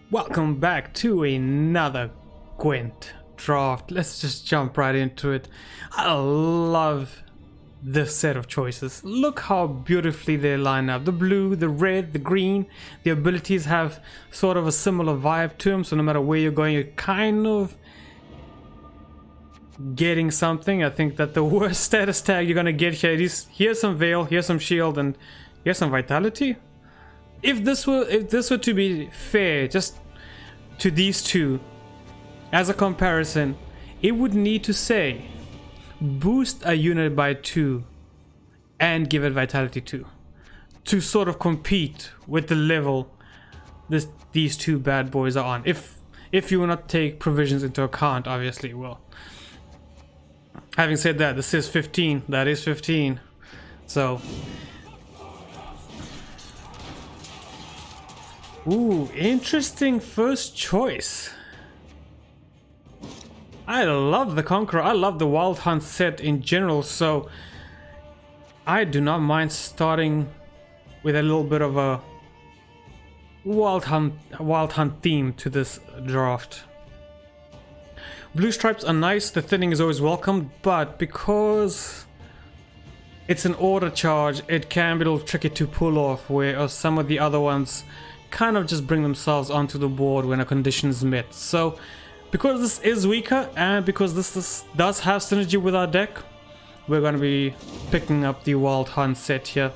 Welcome back to another Gwent Draft. Let's just jump right into it. I love this set of choices. Look how beautifully they line up. The blue, the red, the green. The abilities have sort of a similar vibe to them, so no matter where you're going, you're kind of getting something. I think that the worst status tag you're gonna get here is here's some Veil, here's some Shield, and here's some Vitality. If this were to be fair, just to these two, as a comparison, it would need to say boost a unit by 2 and give it Vitality 2 to sort of compete with the level these two bad boys are on. If you will not take provisions into account, obviously. Well, having said that, this is 15. That is 15. So. Ooh, interesting first choice. I love the Conqueror. I love the Wild Hunt set in general, so I do not mind starting with a little bit of a Wild Hunt theme to this draft. Blue stripes are nice. The thinning is always welcome, but because it's an order charge, it can be a little tricky to pull off, whereas some of the other ones kind of just bring themselves onto the board when a condition is met. So because this is weaker and because this does have synergy with our deck, we're going to be picking up the Wild Hunt set here.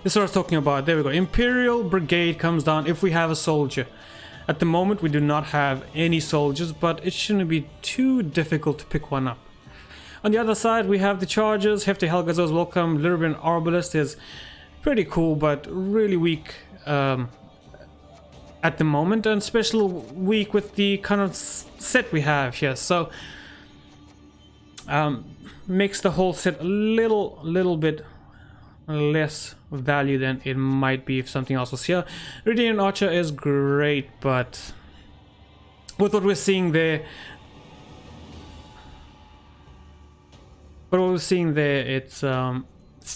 This is what I was talking about. There we go. Imperial Brigade comes down if we have a soldier. At the moment we do not have any soldiers, but it shouldn't be too difficult to pick one up. On the other side we have the Chargers. Hefty Helgazor is welcome. Lyriban Arbalest is pretty cool but really weak at the moment, and special weak with the kind of set we have here, so makes the whole set a little bit less value than it might be if something else was here. Radiant Archer is great, but with what we're seeing there, it's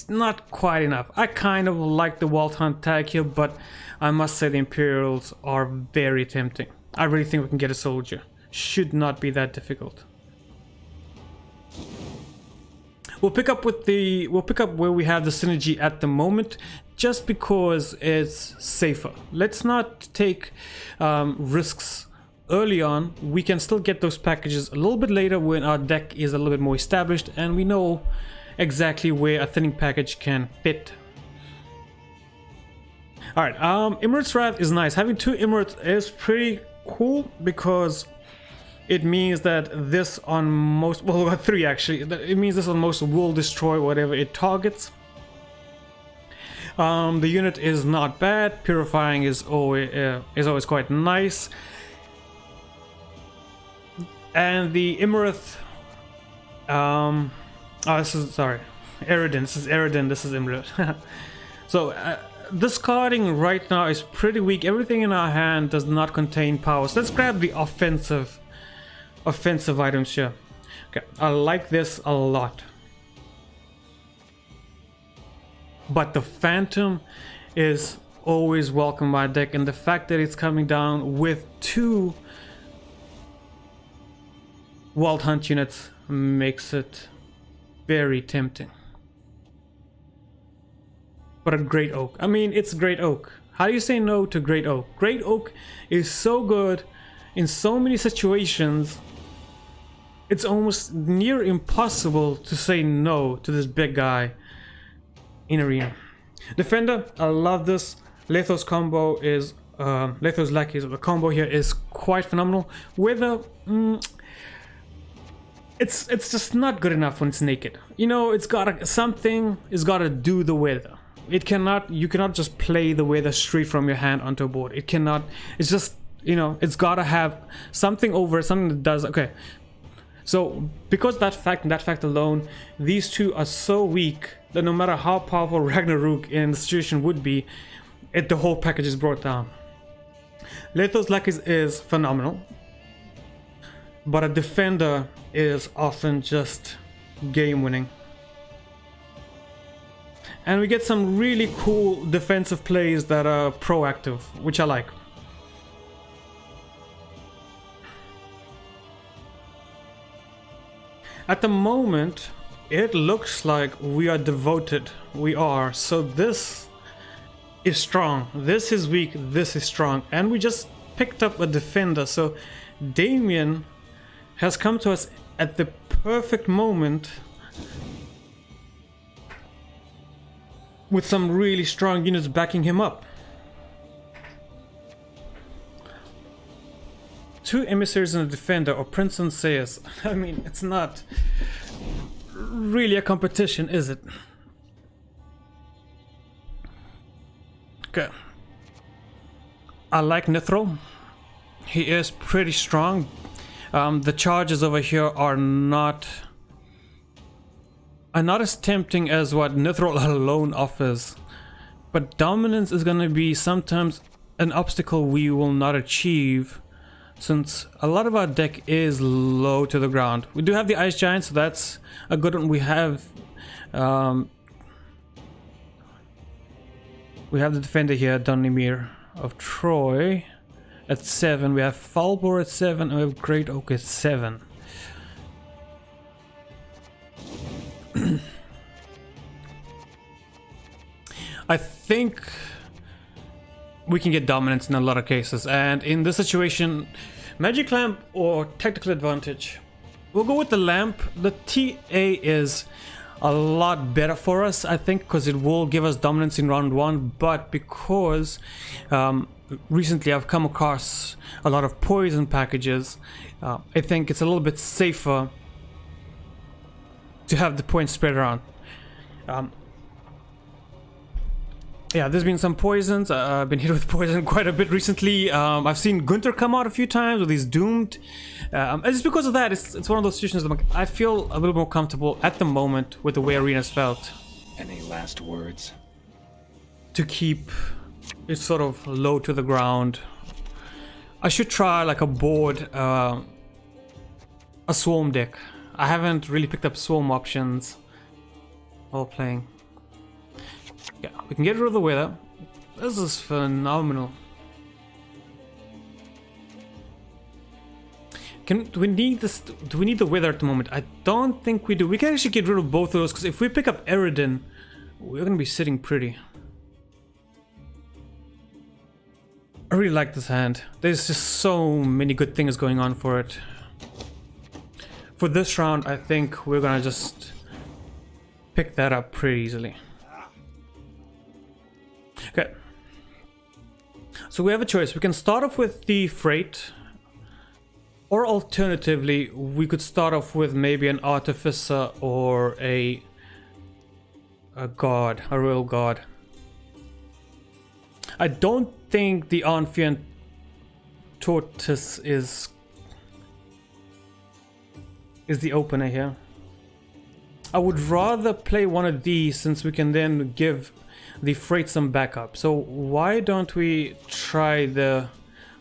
not quite enough. I kind of like the Wild Hunt tag here, but I must say the Imperials are very tempting. I really think we can get a soldier. Should not be that difficult. We'll pick up where we have the synergy at the moment, just because it's safer. Let's not take risks early on. We can still get those packages a little bit later when our deck is a little bit more established and we know exactly where a thinning package can fit. Alright, Emirates Wrath is nice. Having 2 Emirates is pretty cool because it means that this on most, well, 3 actually, it means this on most will destroy whatever it targets. The unit is not bad. Purifying is always quite nice. And the Emirate, oh, this is, sorry, Eridan. This is Eridan, this is Emirate. So, discarding right now is pretty weak. Everything in our hand does not contain power. So let's grab the offensive items here. Okay, I like this a lot. But the Phantom is always welcome in my deck, and the fact that it's coming down with 2 Wild Hunt units makes it very tempting. But a Great Oak. I mean, it's Great Oak. How do you say no to Great Oak? Great Oak is so good in so many situations. It's almost near impossible to say no to this big guy in Arena. Defender, I love this. Lethos combo is Lethos Lackeys. The combo here is quite phenomenal. Whether it's just not good enough when it's naked. You know, something is gotta do the weather. You cannot just play the weather straight from your hand onto a board. It cannot. It's just, you know, it's gotta have something over it, something that does. Okay, so because that fact alone, these two are so weak that no matter how powerful Ragnarok in the situation would be, the whole package is brought down. Lethos Lackeys is phenomenal, but a defender is often just game winning. And we get some really cool defensive plays that are proactive, which I like. At the moment, it looks like we are devoted. We are. So this is strong. This is weak. This is strong. And we just picked up a defender. So Damien has come to us at the perfect moment with some really strong units backing him up. 2 emissaries and a defender, or Prince and Sayers. I mean, it's not really a competition, is it? Okay. I like Nithro. He is pretty strong. The charges over here are not as tempting as what Nithro alone offers. But dominance is going to be sometimes an obstacle we will not achieve, since a lot of our deck is low to the ground. We do have the Ice Giant, so that's a good one. We have the defender here, Dunimir of Troy at 7. We have Falbor at 7, and we have Great Oak at 7. I think we can get dominance in a lot of cases, and in this situation, Magic Lamp or Tactical Advantage. We'll go with the Lamp. The TA is a lot better for us, I think, because it will give us dominance in round 1, but because recently I've come across a lot of poison packages, I think it's a little bit safer to have the points spread around. Yeah, there's been some poisons. I've been hit with poison quite a bit recently. I've seen Gaunter come out a few times with his Doomed. And just because of that, it's one of those situations that I feel a little more comfortable at the moment with the way Arena's felt. Any last words? To keep it sort of low to the ground. I should try like a board, a swarm deck. I haven't really picked up swarm options while playing. Yeah, we can get rid of the weather. This is phenomenal. Do we need this? Do we need the weather at the moment? I don't think we do. We can actually get rid of both of those, because if we pick up Eridan, we're gonna be sitting pretty. I really like this hand. There's just so many good things going on for it. For this round, I think we're gonna just pick that up pretty easily. Okay, so we have a choice. We can start off with the freight, or alternatively, we could start off with maybe an artificer or a guard, a royal guard. I don't think the Amphion Tortoise is the opener here. I would rather play one of these, since we can then give the freight some backup. So why don't we try the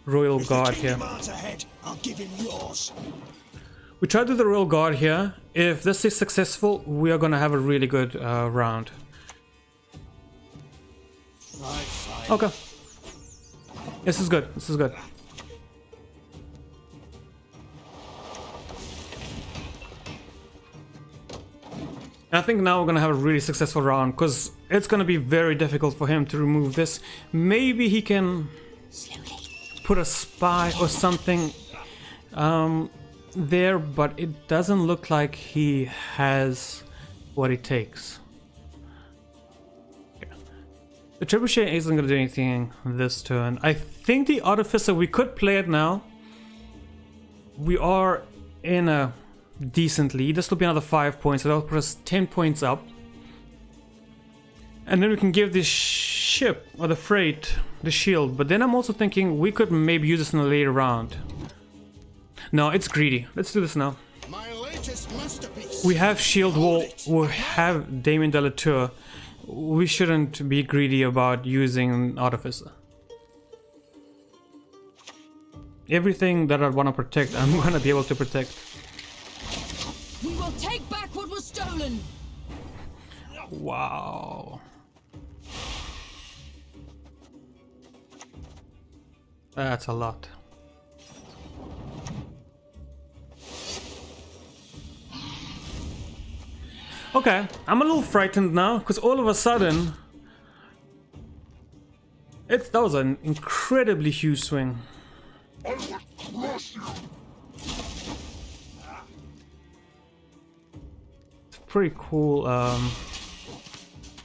Royal Guard here? Ahead, I'll give him yours. We try to do the Royal Guard here. If this is successful, we are going to have a really good round. Right. Okay. This is good. This is good. And I think now we're going to have a really successful round, because it's going to be very difficult for him to remove this. Maybe he can put a spy or something there, but it doesn't look like he has what it takes. Yeah. The Trebuchet isn't going to do anything this turn. I think the Artificer, we could play it now. We are in a decent lead. This will be another 5 points, so that'll put us 10 points up. And then we can give this ship, or the freight, the shield. But then I'm also thinking we could maybe use this in a later round. No, it's greedy. Let's do this now. My latest masterpiece. We have Shieldwall, we have Damien de la Tour. We shouldn't be greedy about using Artificer. Everything that I want to protect, I'm going to be able to protect. We will take back what was stolen. Wow. That's a lot. Okay, I'm a little frightened now, because all of a sudden... that was an incredibly huge swing. It's pretty cool,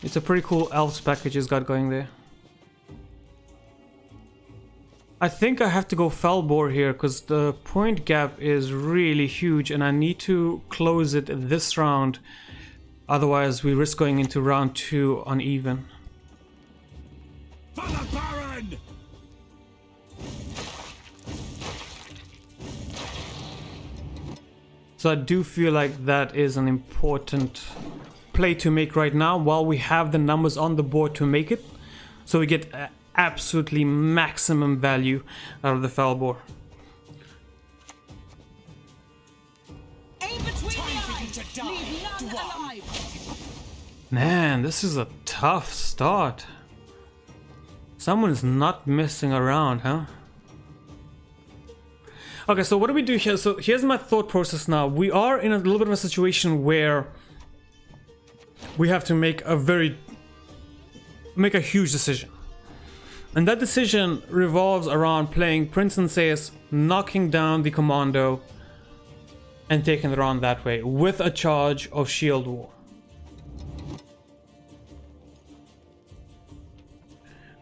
it's a pretty cool elves package he's got going there. I think I have to go Felbor here because the point gap is really huge and I need to close it this round. Otherwise we risk going into round 2 uneven. For the Baron! So I do feel like that is an important play to make right now while we have the numbers on the board to make it. So we get absolutely maximum value out of the Felbor. Aim between the eyes. Leave none alive. Man, this is a tough start. Someone is not messing around, huh? Okay, so what do we do here? So here's my thought process now. We are in a little bit of a situation where we have to make a huge decision. And that decision revolves around playing Prince and Seius, knocking down the commando, and taking the round that way, with a charge of Shieldwall.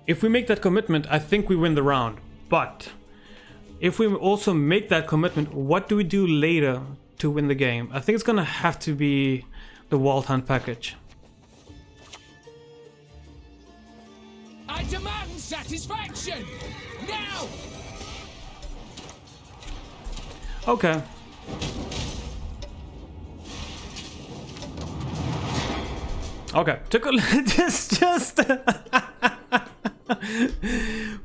If we make that commitment, I think we win the round. But if we also make that commitment, what do we do later to win the game? I think it's gonna have to be the Wild Hunt package. I demand satisfaction! Now! Okay. Okay, took a just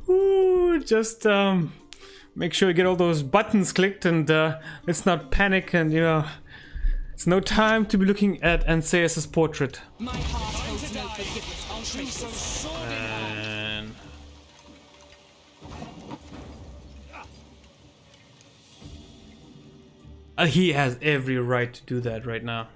ooh, just make sure you get all those buttons clicked and let's not panic and it's no time to be looking at Anseus's portrait. My heart holds no forgiveness. I'll trace so And he has every right to do that right now.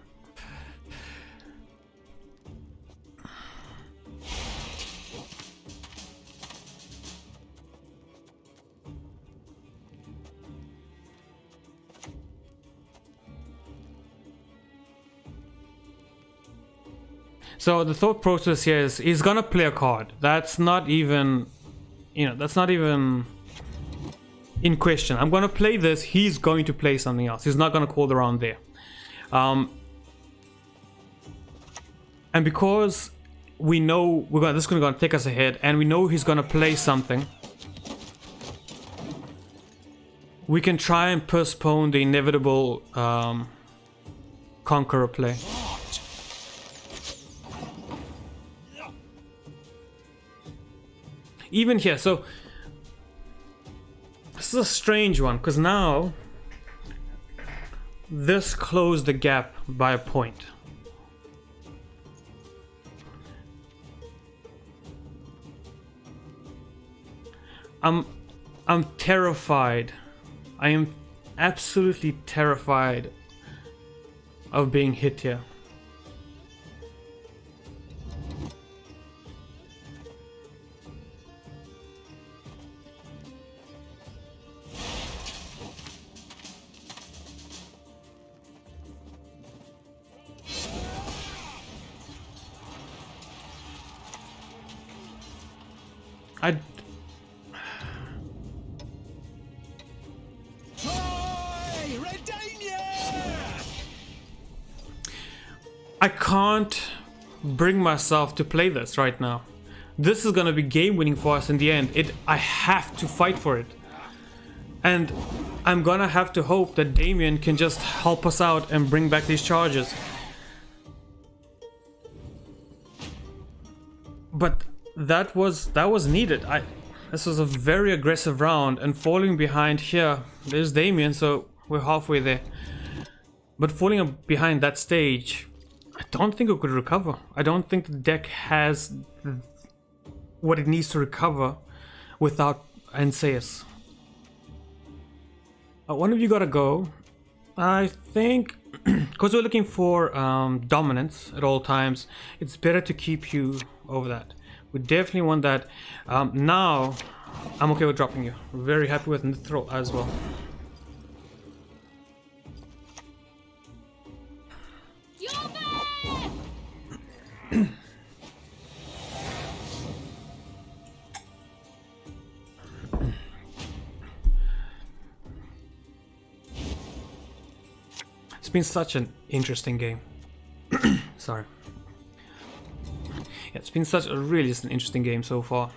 So the thought process here is he's gonna play a card. That's not even, that's not even in question. I'm gonna play this. He's going to play something else. He's not gonna call the round there. And because we know this is gonna take us ahead, and we know he's gonna play something, we can try and postpone the inevitable Conqueror play. Even here, so this is a strange one because now this closed the gap by a point. I'm terrified. I am absolutely terrified of being hit here. I can't bring myself to play this right now. This is gonna be game winning for us in the end. I have to fight for it. And I'm gonna have to hope that Damien can just help us out and bring back these charges. But that was needed. This was a very aggressive round, and falling behind here, there's Damien, so we're halfway there. But falling behind that stage, I don't think we could recover. I don't think the deck has what it needs to recover without Anseus. One of you gotta go. I think because we're looking for dominance at all times, it's better to keep you over that. We definitely want that. Now, I'm okay with dropping you. Very happy with Nithril as well. It's been such an interesting game. Sorry. Yeah, it's been such a really just an interesting game so far.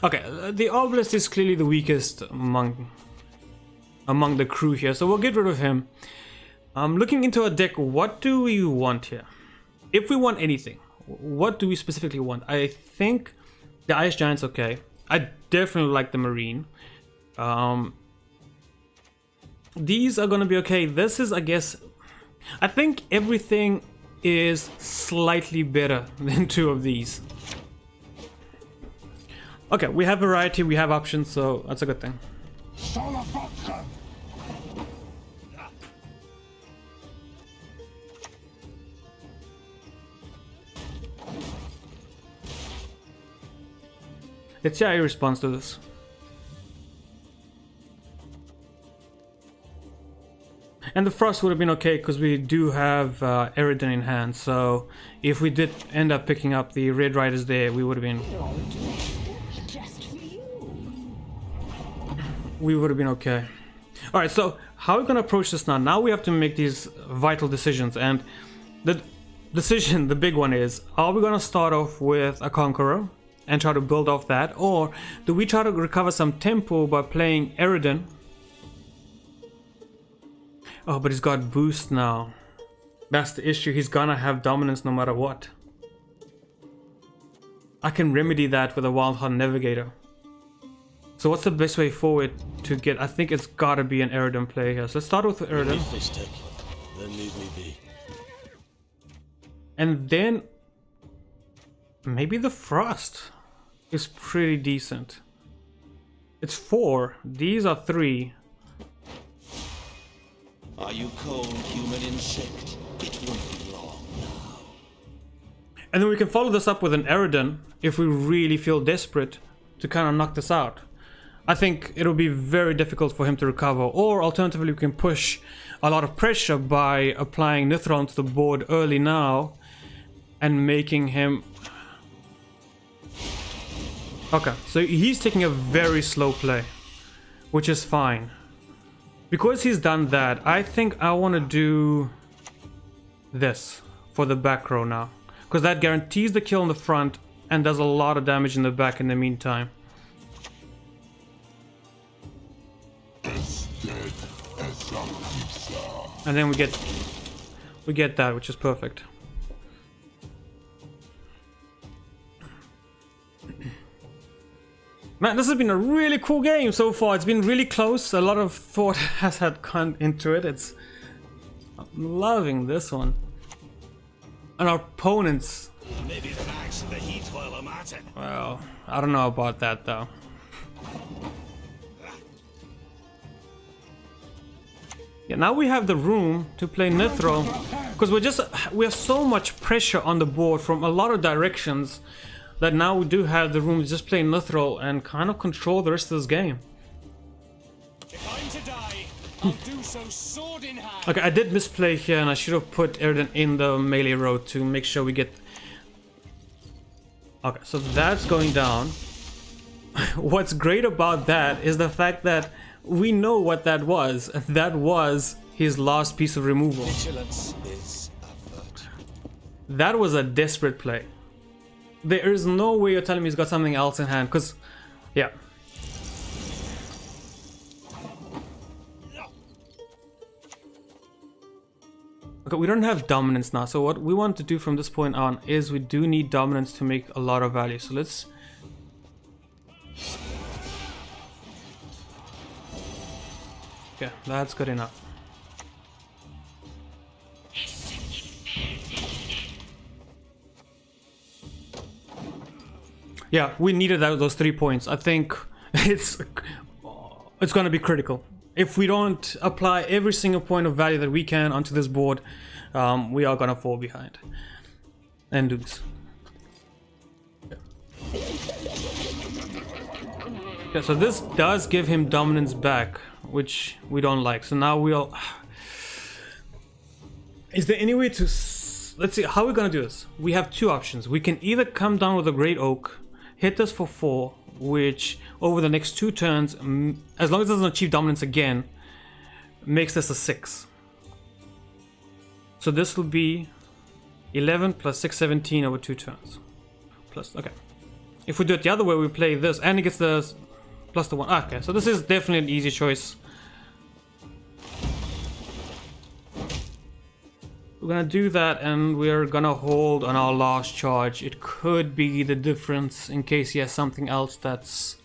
Okay, the Obelisk is clearly the weakest among the crew here, so we'll get rid of him. Looking into our deck, what do we want here? If we want anything, what do we specifically want? I think the Ice Giant's okay. I definitely like the Marine. These are gonna be okay. This is, I guess, I think everything is slightly better than two of these. Okay, we have variety, we have options, so that's a good thing. Let's see how he responds to this. And the Frost would have been okay because we do have Eridan in hand, so if we did end up picking up the Red Riders there, we would have been... we would have been okay. Alright, so how are we going to approach this now? Now we have to make these vital decisions, and the decision, the big one is, are we going to start off with a Conqueror and try to build off that, or do we try to recover some tempo by playing Eridan? Oh, but he's got boost now. That's the issue, he's gonna have dominance no matter what. I can remedy that with a Wild Hunt Navigator. So what's the best way forward to get... I think it's gotta be an Eridan play here. So let's start with Eridan. Then leave me be. And then... maybe the Frost is pretty decent. It's 4. These are 3. Are you cold, human insect? It won't be long now. And then we can follow this up with an Eridan if we really feel desperate to kind of knock this out. I think it'll be very difficult for him to recover, or alternatively we can push a lot of pressure by applying Nithron to the board early now and making him... Okay, so he's taking a very slow play, which is fine. Because he's done that, I think I want to do this for the back row now. Because that guarantees the kill in the front and does a lot of damage in the back in the meantime. And then we get that, which is perfect. Man, this has been a really cool game so far. It's been really close. A lot of thought has had gone into it. I'm loving this one. And our opponents... maybe relax in the heat while I'm at it. Well, I don't know about that though. Yeah, now we have the room to play Nithro, because we have so much pressure on the board from a lot of directions that now we do have the room to just play Nithro and kind of control the rest of this game. If I'm to die, I'll do so sword in hand. Okay, I did misplay here and I should have put Eridan in the melee row to make sure we get... Okay, so that's going down. What's great about that is the fact that we know what that was. That was his last piece of removal. Vigilance is a virtue. That was a desperate play. There is no way you're telling me he's got something else in hand, because... yeah. Okay, we don't have dominance now, so what we want to do from this point on is we do need dominance to make a lot of value. So let's... okay, that's good enough. Yeah, we needed those 3 points. I think it's gonna be critical. if we don't apply every single point of value that we can onto this board, we are gonna fall behind and lose. Yeah, so this does give him dominance back, which we don't like. So now we'll... Is there any way to... Let's see, how are we gonna do this? We have two options. We can either come down with a Great Oak, hit this for 4, which over the next 2 turns, as long as it doesn't achieve dominance again, makes this a 6. So this will be 11 plus 6, 17 over 2 turns. Plus, okay. If we do it the other way, we play this, and it gets the plus the 1. Okay, so this is definitely an easy choice. We're gonna do that, and we're gonna hold on our last charge. It could be the difference in case he has something else that's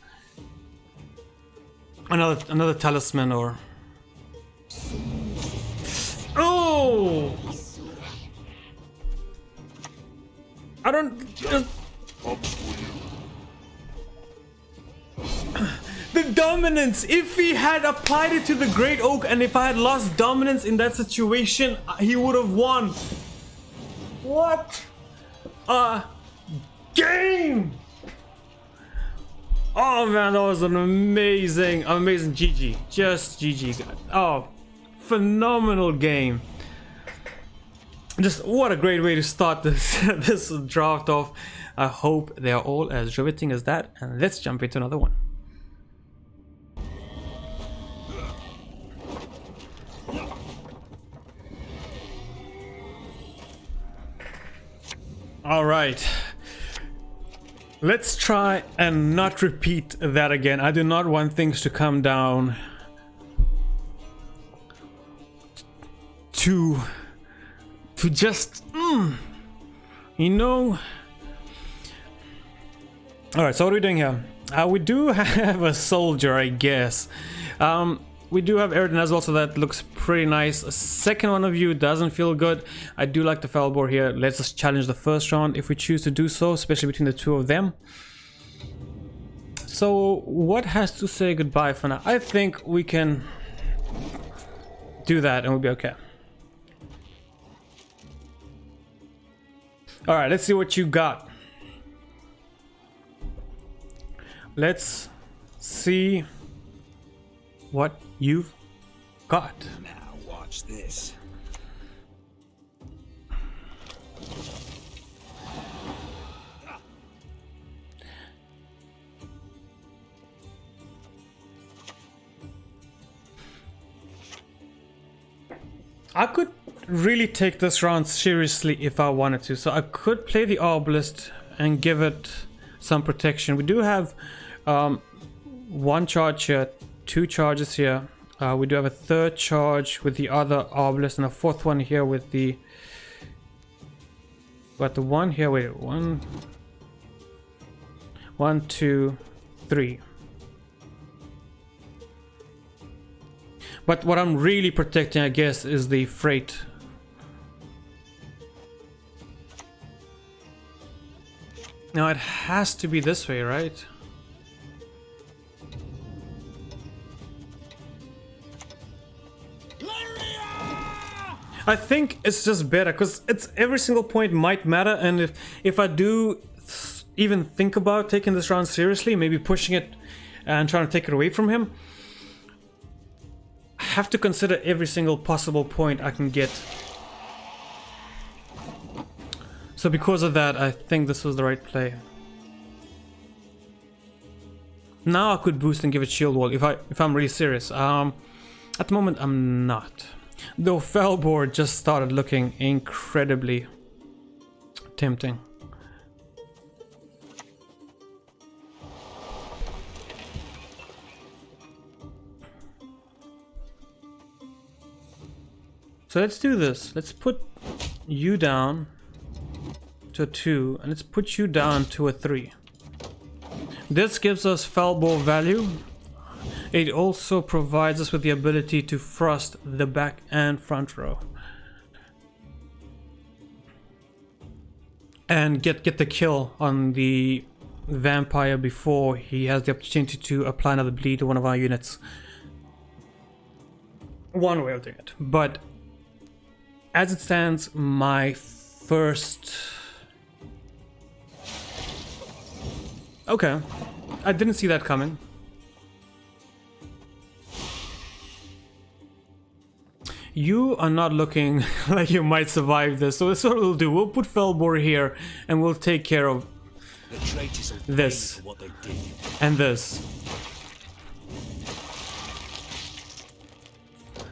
another talisman or... Oh! I don't... The dominance! If he had applied it to the Great Oak and if I had lost dominance in that situation, he would have won. What a game! Oh man, that was an amazing GG. Just GG. Oh, phenomenal game. Just what a great way to start this this draft off. I hope they are all as riveting as that, and let's jump into another one. All right, let's try and not repeat that again. I do not want things to come down to just, you know. All right, so what are we doing here? We do have a soldier, I guess. We do have Eridan as well, so that looks pretty nice. A second one of you doesn't feel good. I do like the Felbor here. Let's just challenge the first round if we choose to do so, especially between the two of them. So what has to say goodbye for now? I think we can do that and we'll be okay. All right, let's see what you got. Let's see what you've got. Now watch this. I could really take this round seriously if I wanted to. So I could play the Obelisk and give it some protection. We do have 1 charge here, 2 charges here. We do have a 3rd charge with the other Obelisk and a 4th one here with the... But the one here, wait, 1, 2, 3. But what I'm really protecting, I guess, is the freight. Now it has to be this way, right? I think it's just better because it's every single point might matter, and if I do even think about taking this round seriously, maybe pushing it and trying to take it away from him, I have to consider every single possible point I can get. So because of that, I think this was the right play. Now I could boost and give it Shieldwall if I'm really serious. At the moment I'm not. Though Felbor just started looking incredibly tempting. So let's do this. Let's put you down to a 2 and let's put you down to a 3. This gives us Felbor value. It also provides us with the ability to frost the back and front row. And get the kill on the vampire before he has the opportunity to apply another bleed to one of our units. one way of doing it. But as it stands, my first... Okay, I didn't see that coming. You are not looking like you might survive this, so that's what we'll do. We'll put Felbor here, and we'll take care of this and this.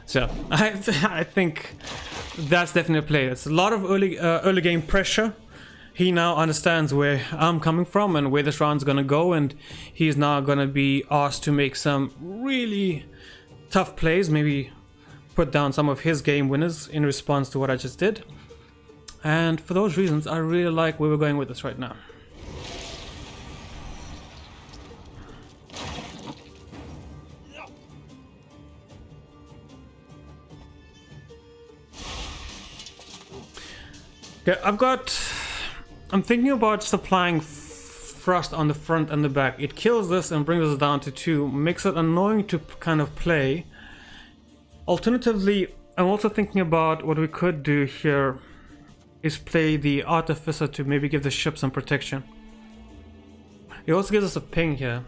So I think that's definitely a play. It's a lot of early game pressure. He now understands where I'm coming from and where this round's gonna go, and he's now gonna be asked to make some really tough plays, maybe put down some of his game winners in response to what I just did. And for those reasons, I really like where we're going with this right now. Okay, I'm thinking about supplying thrust on the front and the back. It kills this and brings us down to 2, makes it annoying to kind of play. Alternatively, I'm also thinking about what we could do here is play the Artificer to maybe give the ship some protection. It also gives us a ping here.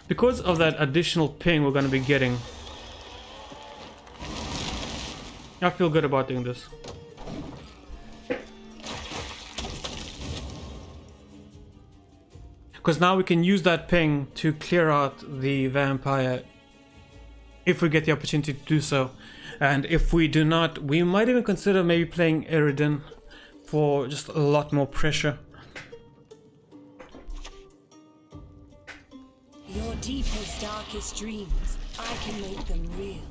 Because of that additional ping we're going to be getting, I feel good about doing this. Because now we can use that ping to clear out the vampire if we get the opportunity to do so. And if we do not, we might even consider maybe playing Eridan for just a lot more pressure. Your deepest, darkest dreams, I can make them real.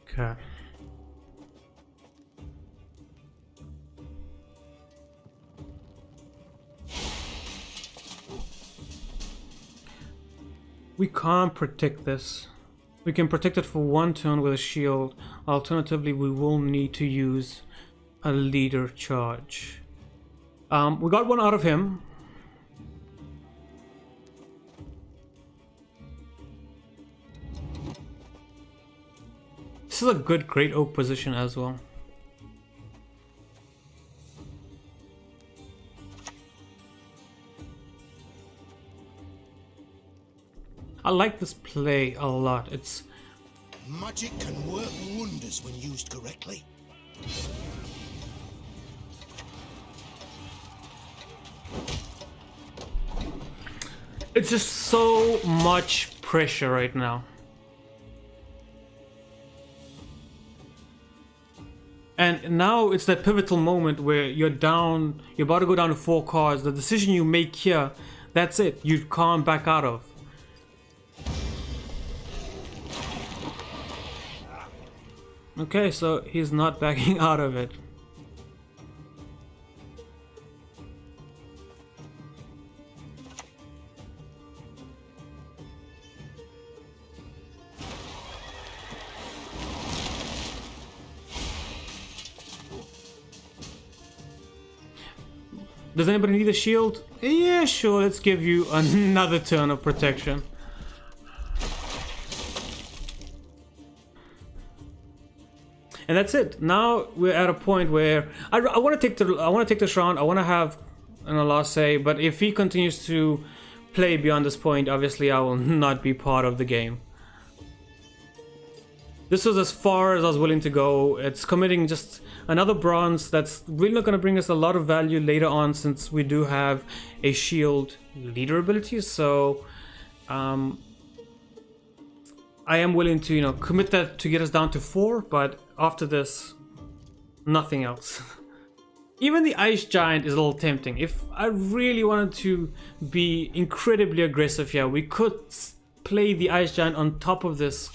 Okay. We can't protect this. We can protect it for 1 turn with a shield. Alternatively, we will need to use a leader charge. We got one out of him. This is a good Great Oak position as well. I like this play a lot. It's Magic can work wonders when used correctly. it's just so much pressure right now. And now it's that pivotal moment where you're about to go down to 4 cards. The decision you make here, that's it. You can't back out of. Okay, so he's not backing out of it. Does anybody need a shield? Yeah, sure, let's give you another turn of protection. And that's it. Now we're at a point where I want to take this round. I want to have a last say. But if he continues to play beyond this point, obviously I will not be part of the game. This was as far as I was willing to go. It's committing just another bronze that's really not going to bring us a lot of value later on, since we do have a shield leader ability. So I am willing to, commit that to get us down to 4, but after this, nothing else. Even the Ice Giant is a little tempting. If I really wanted to be incredibly aggressive here, we could play the Ice Giant on top of this.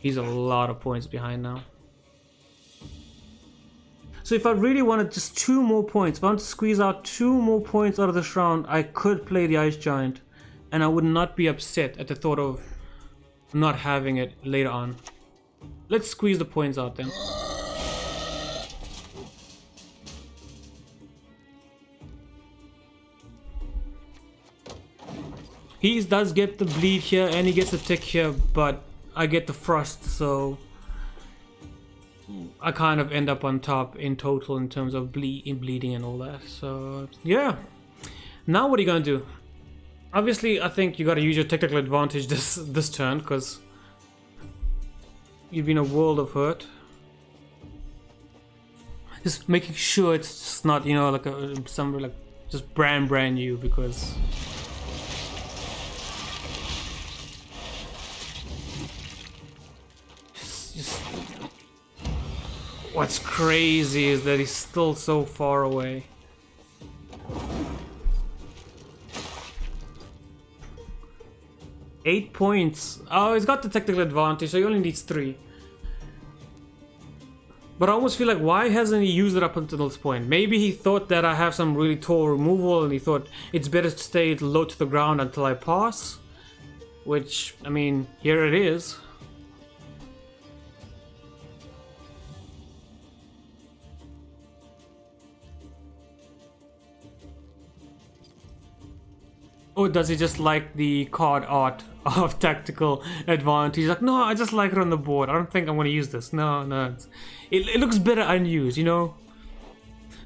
He's a lot of points behind now. So if I really wanted just 2 more points, if I want to squeeze out 2 more points out of this round, I could play the Ice Giant, and I would not be upset at the thought of not having it later on. Let's squeeze the points out then. He does get the bleed here and he gets the tick here, but I get the frost, so I kind of end up on top in total in terms of bleeding and all that. So yeah, now what are you gonna do? Obviously, I think you gotta use your technical advantage this turn, because you've been a world of hurt. Just making sure it's just not, you know, like somewhere like just brand new, because just what's crazy is that he's still so far away. Eight points. Oh, he's got the technical advantage, so he only needs 3. But I almost feel like, why hasn't he used it up until this point? Maybe he thought that I have some really tall removal and he thought it's better to stay low to the ground until I pass. Which, I mean, here it is. Or does he just like the card art of tactical advantage? He's like, no, I just like it on the board. I don't think I'm going to use this. No. It looks better unused, you know?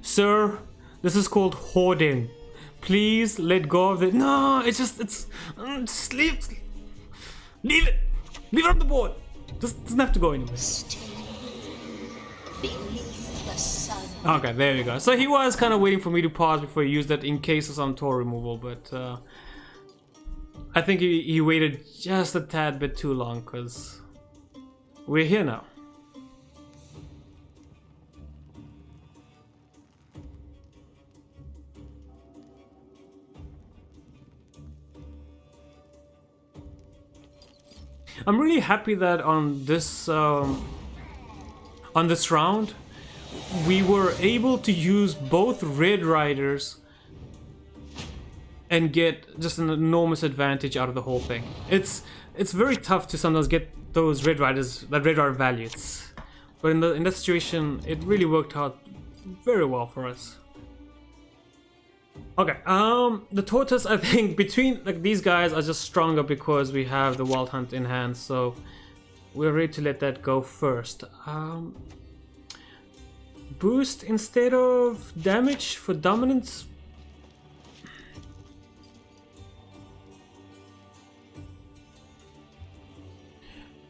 Sir, this is called hoarding. Please let go of it. No, just leave it. Leave it on the board. Doesn't have to go anywhere. Beneath the sun. Okay, there we go. So he was kind of waiting for me to pause before he used that in case of some tor removal, but I think he waited just a tad bit too long, because we're here now. I'm really happy that on this round we were able to use both Red Riders and get just an enormous advantage out of the whole thing. It's very tough to sometimes get those Red Riders, that Red Rider value. But in that situation, it really worked out very well for us. Okay, the tortoise, I think between like these guys are just stronger because we have the Wild Hunt in hand, so we're ready to let that go first. Boost instead of damage for dominance.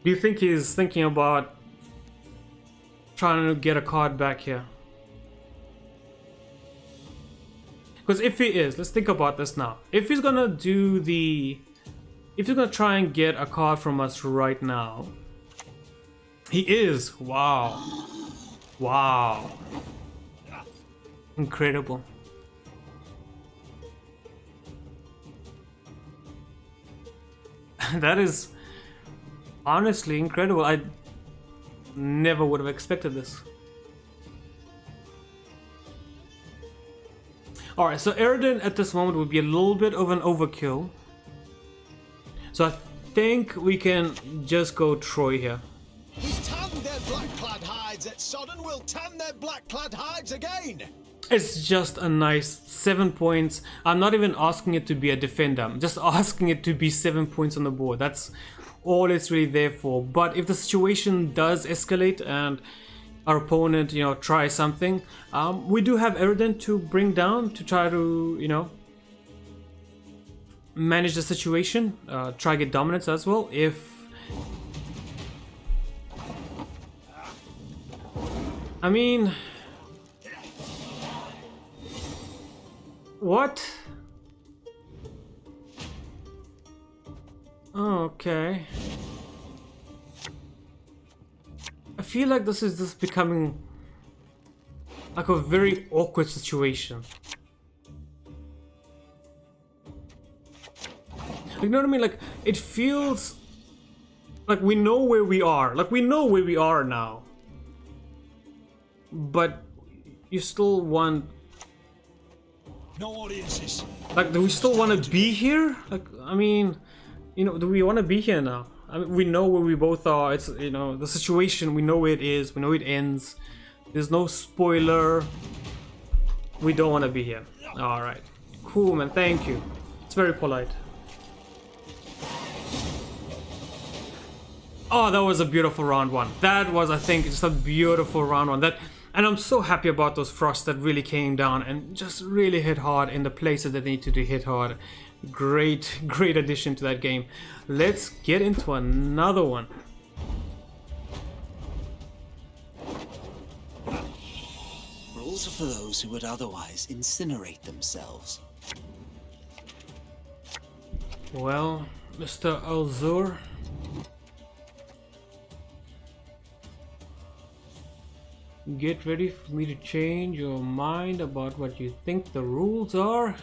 Do you think he's thinking about trying to get a card back here? Because if he is, let's think about this now. If he's gonna do if he's gonna try and get a card from us right now, he is. Wow. Incredible. That is honestly incredible. I never would have expected this. Alright, so Eridan at this moment would be a little bit of an overkill. So I think we can just go Troy here. We tanned their black-clad hides at Sodden, we'll tan their black-clad hides again! It's just a nice 7 points. I'm not even asking it to be a defender. I'm just asking it to be 7 points on the board. That's all it's really there for. But if the situation does escalate and our opponent, you know, tries something, we do have Eridan to bring down to try to, you know, manage the situation. Try get dominance as well. I mean, what? Okay. I feel like this is just becoming like a very awkward situation. You know what I mean? Like, it feels like we know where we are. Like, we know where we are now. But you still want... No audiences. Like, do we still want to be here? Like, I mean, you know, do we want to be here now? I mean, we know where we both are. It's, you know, the situation, we know where it is. We know it ends. There's no spoiler. We don't want to be here. Alright. Cool, man. Thank you. It's very polite. Oh, that was a beautiful round one. That was, I think, just a beautiful round one. And I'm so happy about those frosts that really came down and just really hit hard in the places that they need to hit hard. Great addition to that game. Let's get into another one. Rules are for those who would otherwise incinerate themselves. Well, Mr. Alzur. Get ready for me to change your mind about what you think the rules are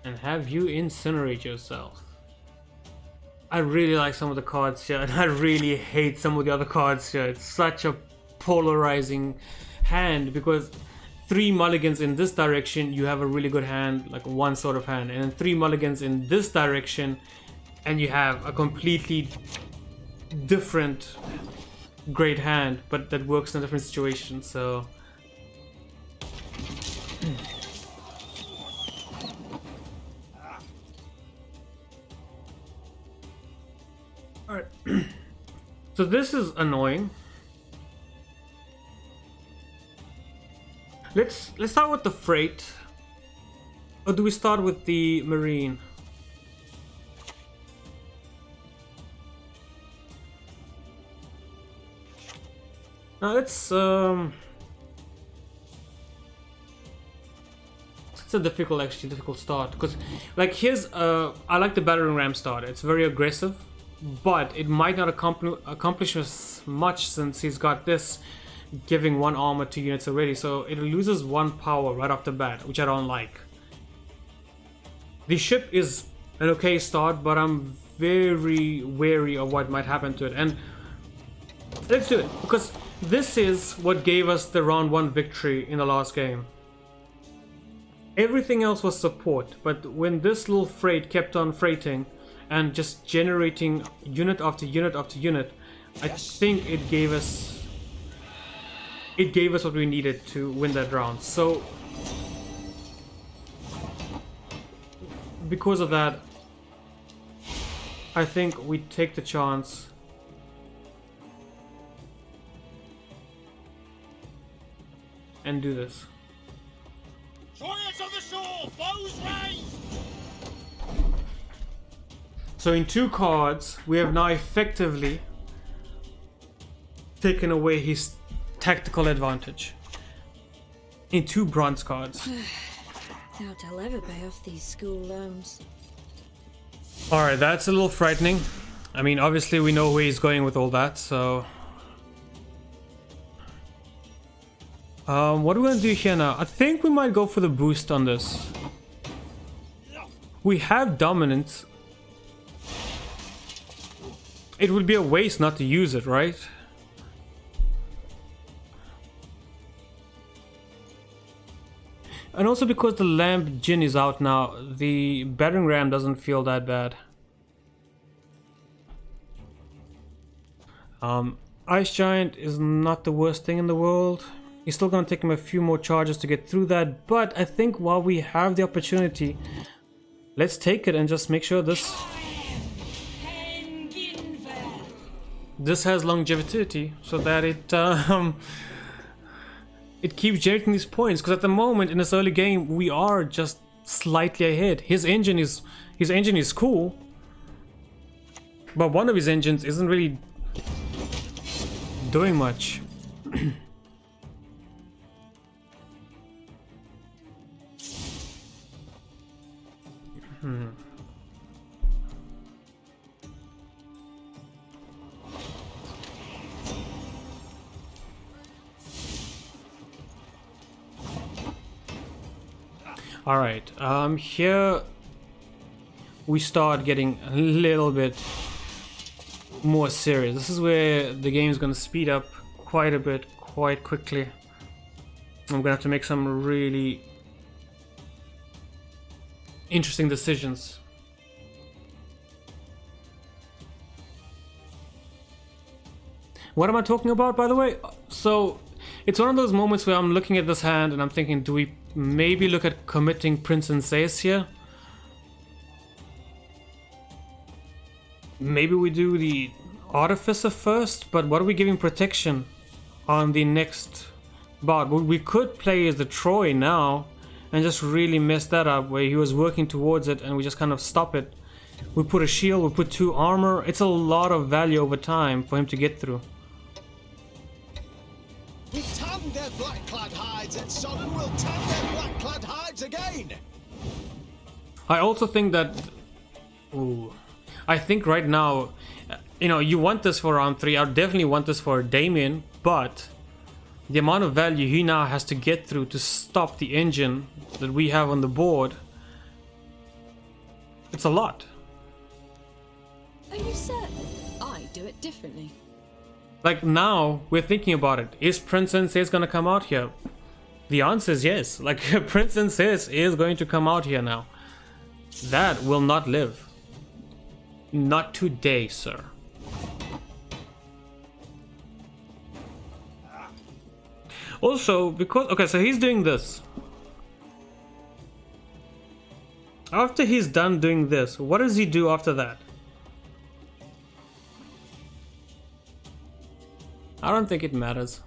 and have you incinerate yourself. I really like some of the cards here and I really hate some of the other cards here. It's such a polarizing hand because 3 mulligans in this direction you have a really good hand, like one sort of hand, and then 3 mulligans in this direction and you have a completely different great hand, but that works in a different situation. So alright. So this is annoying. Let's start with the freight. Or do we start with the marine? Now it's a difficult start because like here's I like the battering ram start. It's very aggressive, but it might not accomplish as much since he's got this giving 1 armor to units already, so it loses 1 power right off the bat, which I don't like. The ship is an okay start, but I'm very wary of what might happen to it, and let's do it because this is what gave us the round 1 victory in the last game. Everything else was support, but when this little freight kept on freighting and just generating unit after unit after unit, I think it gave us what we needed to win that round. So because of that, I think we take the chance and do this. Warriors on the shore, bows raised! So in 2 cards, we have now effectively taken away his tactical advantage. In 2 bronze cards. Doubt I'll ever pay off these school loans. Alright, that's a little frightening. I mean, obviously we know where he's going with all that, so... what are we gonna do here now? I think we might go for the boost on this. We have dominance. It would be a waste not to use it, right? And also because the lamp Jin is out now, the battering ram doesn't feel that bad. Ice Giant is not the worst thing in the world. It's still gonna take him a few more charges to get through that, but I think while we have the opportunity, let's take it and just make sure this has longevity so that it keeps generating these points, because at the moment in this early game we are just slightly ahead. His engine is cool, but one of his engines isn't really doing much. All right, here we start getting a little bit more serious. This is where the game is going to speed up quite a bit, quite quickly. I'm going to have to make some really interesting decisions. What am I talking about, by the way? So it's one of those moments where I'm looking at this hand and I'm thinking, do we maybe look at committing Prince and Zeus here? Maybe we do the Artificer first, but what are we giving protection on the next bot? We could play as the Troy now and just really mess that up, where he was working towards it and we just kind of stop it. We put a shield, we put 2 armor. It's a lot of value over time for him to get through. We tanned their black-clad hides at Sodden, we'll tan their black-clad hides again! I also think that... Ooh. I think right now, you know, you want this for round 3. I definitely want this for Damien, but the amount of value he now has to get through to stop the engine that we have on the board, it's a lot. Are you certain? I do it differently. Like now, we're thinking about it. Is Prince Incest gonna come out here? The answer is yes. Like, Prince Incest is going to come out here now. That will not live. Not today, sir. Also, because... Okay, so he's doing this. After he's done doing this, what does he do after that? I don't think it matters.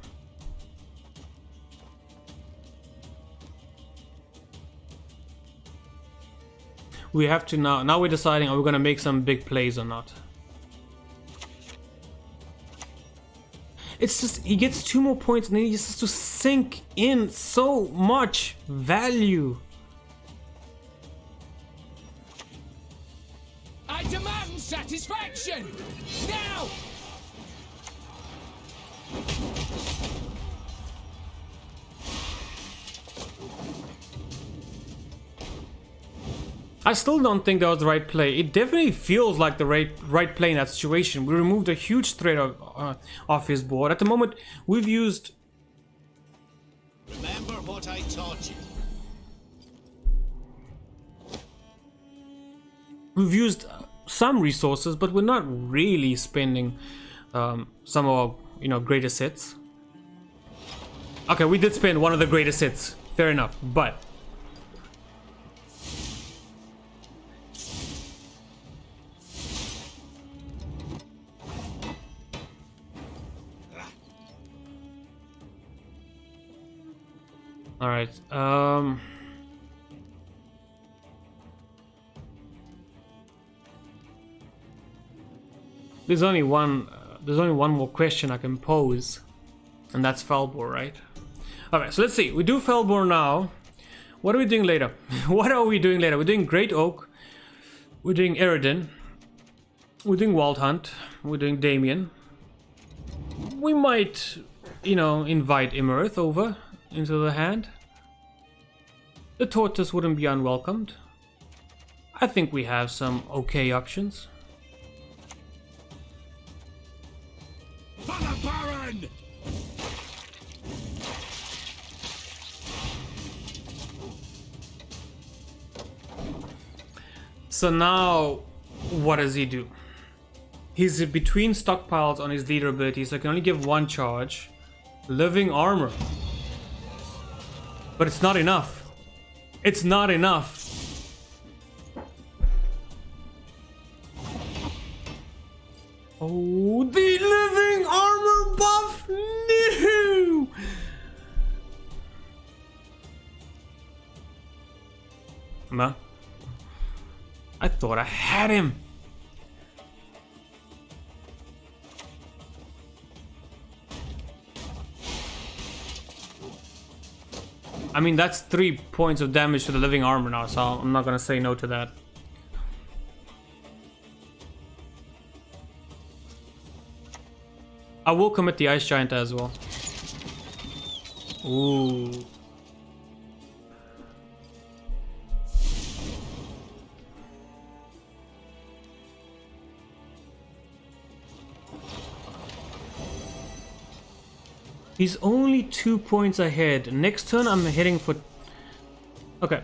We have to now we're deciding, are we gonna make some big plays or not? It's just, he gets 2 more points and then he just has to sink in so much value. I demand satisfaction! Now! I still don't think that was the right play. It definitely feels like the right play in that situation. We removed a huge threat off his board. At the moment, we've used... Remember what I taught you. We've used some resources, but we're not really spending some of our, you know, greatest hits. Okay, we did spend one of the greatest hits. Fair enough, but... Alright, there's only one more question I can pose, and that's Felbor, right? Alright, so let's see. We do Felbor now. What are we doing later? What are we doing later? We're doing Great Oak. We're doing Eridan. We're doing Wild Hunt. We're doing Damien. We might, you know, invite Imirith over into the hand. The Tortoise wouldn't be unwelcomed. I think we have some okay options. For the Baron! So now, what does he do? He's between stockpiles on his leader ability, so he can only give 1 charge. Living armor. But it's not enough. It's not enough. Oh, the living armor buff! No! Nah. I thought I had him. I mean, that's 3 points of damage to the living armor now, so I'm not gonna say no to that. I will commit the Ice Giant as well. Ooh. He's only 2 points ahead. Next turn I'm hitting for... Okay.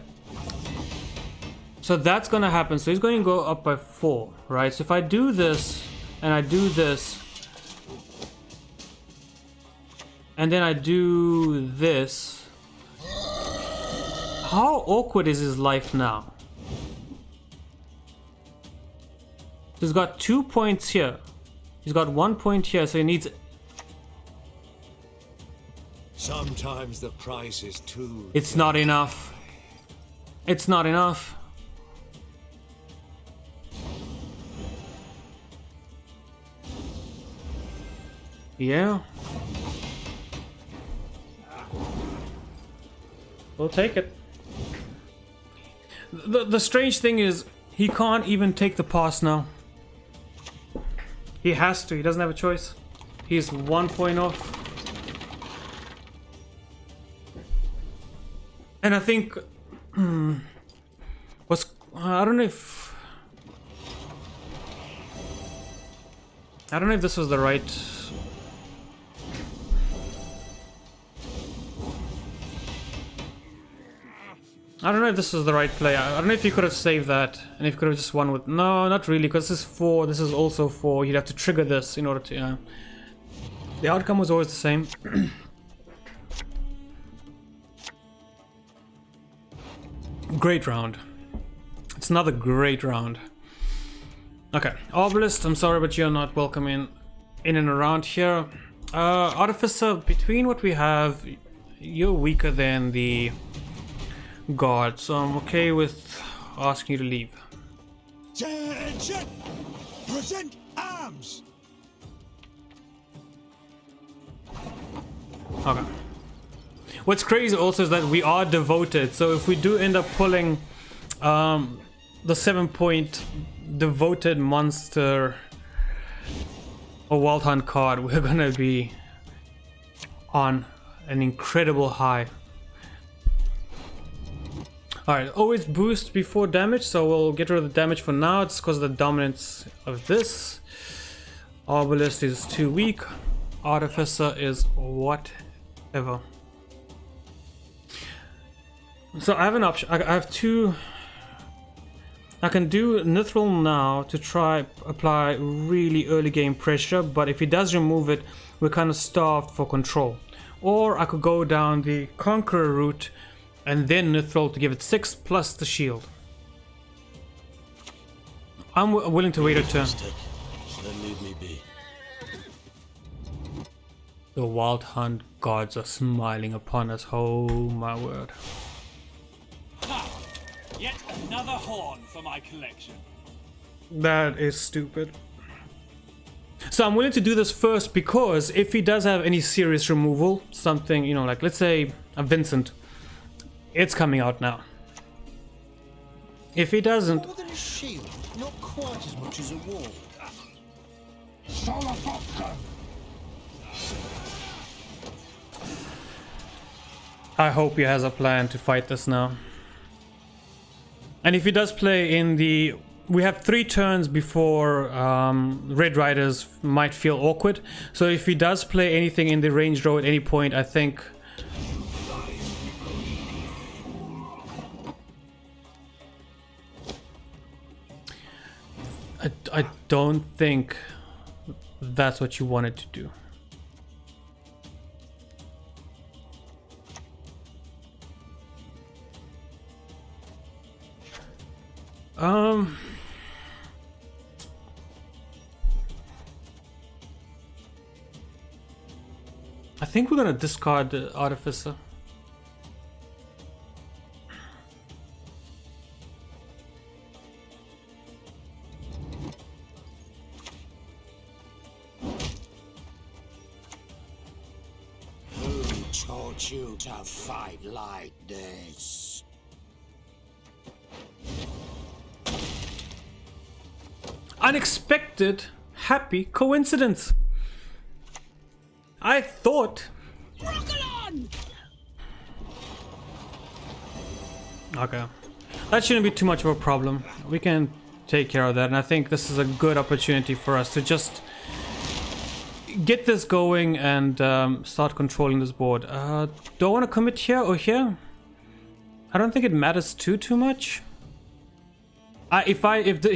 So that's gonna happen. So he's going to go up by 4, right? So if I do this, and I do this, and then I do this... How awkward is his life now? He's got 2 points here. He's got 1 point here, so he needs... Sometimes the price is too... It's not enough. It's not enough. Yeah. We'll take it. The strange thing is, he can't even take the pass now. He has to, he doesn't have a choice. He's 1 point off. And I think... I don't know if this was the right... I don't know if this was the right play. I don't know if he could have saved that, and if he could have just won with... No, not really, because this is 4, this is also 4. You'd have to trigger this in order to... The outcome was always the same. Great round. It's another great round. Okay, Obelisk, I'm sorry, but you're not welcome in and around here. Artificer, between what we have, you're weaker than the guard, so I'm okay with asking you to leave. Attention! Present arms! Okay. What's crazy also is that we are devoted, so if we do end up pulling the 7-point devoted monster or Wild Hunt card, we're gonna be on an incredible high. Alright, always boost before damage, so we'll get rid of the damage for now. It's because of the dominance of this. Obelisk is too weak. Artificer is whatever. So I have an option. I have two. I can do Nithril now to try apply really early game pressure, but if he does remove it, we're kind of starved for control. Or I could go down the Conqueror route and then Nithril to give it 6 plus the shield. I'm willing to wait a turn. Then leave me be. The Wild Hunt gods are smiling upon us. Oh my word. Ha! Yet another horn for my collection. That is stupid. So I'm willing to do this first because if he does have any serious removal, something, you know, like let's say a Vincent, it's coming out now. If he doesn't... More than a shield, not quite as much as a wall. I hope he has a plan to fight this now. And if he does play in the... We have 3 turns before Red Riders might feel awkward. So if he does play anything in the range row at any point, I think... I don't think that's what you wanted to do. I think we're gonna discard the Artificer. Who taught you to fight like this? Unexpected, happy coincidence. I thought... Okay. That shouldn't be too much of a problem. We can take care of that, and I think this is a good opportunity for us to just get this going and start controlling this board. Do I want to commit here or here? I don't think it matters too much. If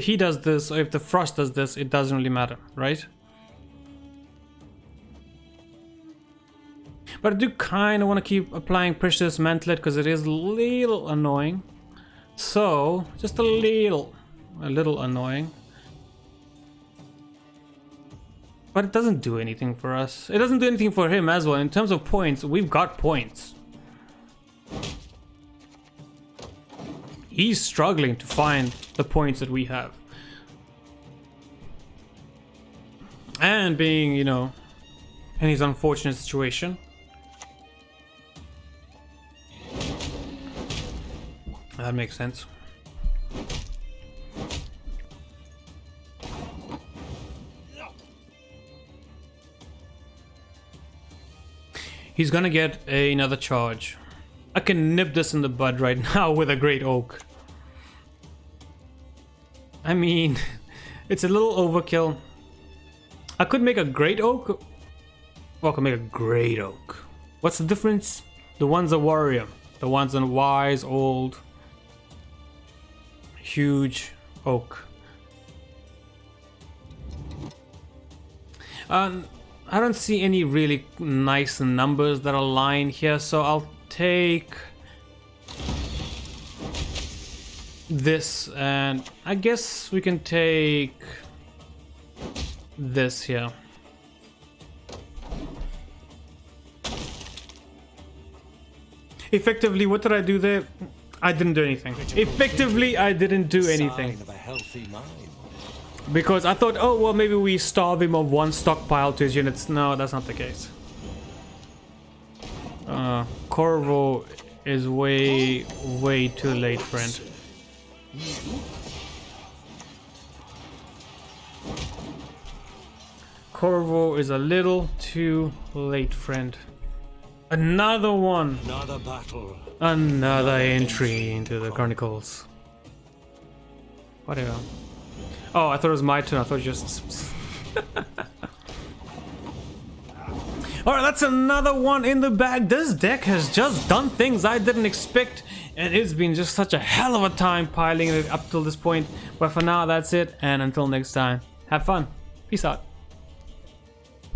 he does this, or if the Frost does this, it doesn't really matter, right? But I do kind of want to keep applying pressure to this Mantlet because it is a little annoying. So, just a little annoying. But it doesn't do anything for us. It doesn't do anything for him as well. In terms of points, we've got points. He's struggling to find the points that we have. And being, you know, in his unfortunate situation. That makes sense. He's gonna get another charge. I can nip this in the bud right now with a great oak. I mean, it's a little overkill. I could make a great oak. Well, I could make a great oak. What's the difference? The one's a warrior. The one's a wise, old, huge oak. I don't see any really nice numbers that align here, so I'll take this, and I guess we can take this here. Effectively, what did I do there? I didn't do anything. Effectively, I didn't do anything. Because I thought, oh, well, maybe we starve him of one stockpile to his units. No, that's not the case. Corvo is way too late, friend. Corvo is a little too late, friend. Another one. Another battle. Another entry into the Chronicles. Whatever. Oh, I thought it was my turn. I thought just... Alright, that's another one in the bag. This deck has just done things I didn't expect. And it's been just such a hell of a time piling it up till this point. But for now, that's it. And until next time, have fun. Peace out.